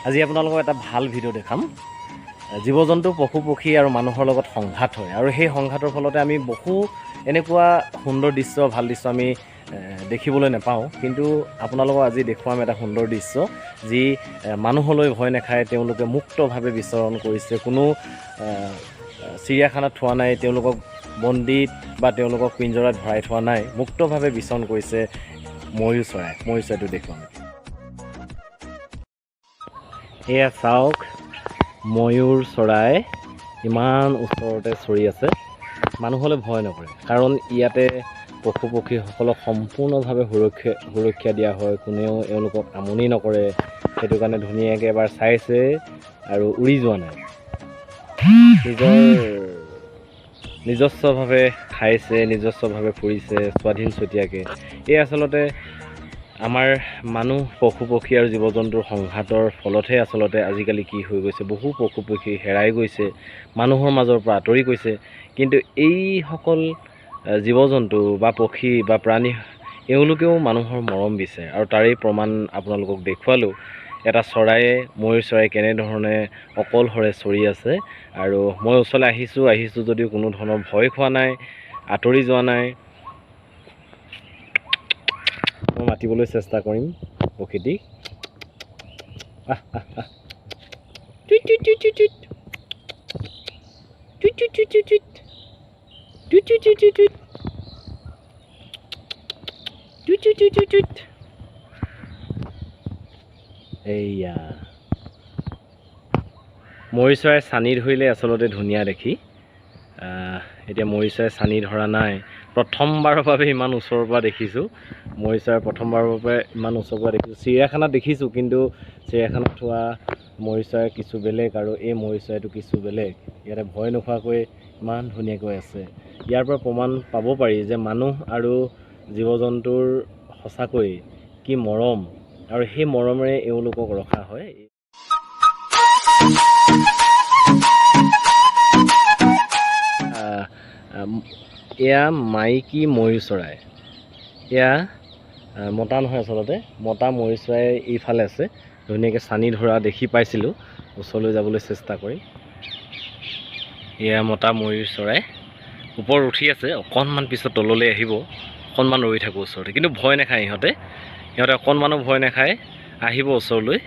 আজি আপোনালোকক এটা ভাল ভিডিঅ' দেখাম। জীৱ জন্তু পশু পক্ষী আৰু মানুহৰ লগত সংঘাত হয় আৰু সেই সংঘাতৰ ফলতে আমি বহু এনেকুৱা সুন্দৰ দৃশ্য ভাল দৃশ্য আমি দেখিবলৈ নাপাওঁ। কিন্তু আপোনালোকক আজি দেখুৱাম এটা সুন্দৰ দৃশ্য যি মানুহলৈ ভয় নাখায়। তেওঁলোকে মুক্তভাৱে বিচৰণ কৰিছে, কোনো চিৰিয়াখানাত থোৱা নাই, তেওঁলোকক বন্দীত বা তেওঁলোকক পিঞ্জৰাত ভৰাই থোৱা নাই, মুক্তভাৱে বিচৰণ কৰিছে ময়ূৰ চৰাইটো দেখুৱাম। এয়া চাওক, ময়ূৰ চৰাই ইমান ওচৰতে চৰি আছে। মানুহলৈ ভয় নকৰে, কাৰণ ইয়াতে পশু পক্ষীসকলক সম্পূৰ্ণভাৱে সুৰক্ষা দিয়া হয়। কোনেও এওঁলোকক আমনি নকৰে, সেইটো কাৰণে ধুনীয়াকৈ এবাৰ চাইছে আৰু উৰি যোৱা নাই। নিজস্বভাৱে খাইছে, নিজস্বভাৱে ফুৰিছে স্বাধীন চতীয়াকৈ। এই আচলতে আমাৰ মানুহ পশু পক্ষী আৰু জীৱ জন্তুৰ সংঘাতৰ ফলতহে আচলতে আজিকালি কি হৈ গৈছে, বহু পশু পক্ষী হেৰাই গৈছে, মানুহৰ মাজৰ পৰা আঁতৰি গৈছে। কিন্তু এইসকল জীৱ জন্তু বা পক্ষী বা প্ৰাণী এওঁলোকেও মানুহৰ মৰম বিচাৰে আৰু তাৰেই প্ৰমাণ আপোনালোকক দেখুৱালোঁ। এটা চৰায়ে, ময়ূৰ চৰাই কেনেধৰণে অকলশৰে চৰি আছে আৰু মই ওচৰলৈ আহিছোঁ যদিও কোনো ধৰণৰ ভয় খোৱা নাই, আঁতৰি যোৱা নাই। মই মাতিবলৈ চেষ্টা কৰিম প্ৰকৃতিক। এইয়া ময়ূৰ চৰাই চানি ধৰিলে আচলতে ধুনীয়া দেখি। এতিয়া ময়ূৰ চৰাই চানি ধৰা নাই, প্ৰথমবাৰৰ বাবে ইমান ওচৰৰ পৰা দেখিছোঁ। ময়ূৰ চৰাই প্ৰথমবাৰৰ বাবে ইমান ওচৰৰ পৰা দেখিছোঁ। চিৰিয়াখানাত দেখিছোঁ, কিন্তু চিৰিয়াখানাত থোৱা ময়ূৰ চৰাই কিছু বেলেগ আৰু এই ময়ূৰ চৰাইটো কিছু বেলেগ। ইয়াতে ভয় নোখোৱাকৈ ইমান ধুনীয়াকৈ আছে। ইয়াৰ পৰা প্ৰমাণ পাব পাৰি যে মানুহ আৰু জীৱ জন্তুৰ সঁচাকৈ কি মৰম, আৰু সেই মৰমেৰে এওঁলোকক ৰখা হয়। এয়া মাইকী ময়ূৰ চৰাই, এয়া মতা নহয় আচলতে, মতা ময়ূৰ চৰাই এইফালে আছে। ধুনীয়াকৈ চানি ধৰা দেখি পাইছিলোঁ, ওচৰলৈ যাবলৈ চেষ্টা কৰি। এয়া মতা ময়ূৰ চৰাই ওপৰত উঠি আছে, অকণমান পিছত তললৈ আহিব। অকণমান ৰৈ থাকোঁ ওচৰতে, কিন্তু ভয় নাখায় ইহঁতে অকণমানো ভয় নাখায়, আহিব ওচৰলৈ।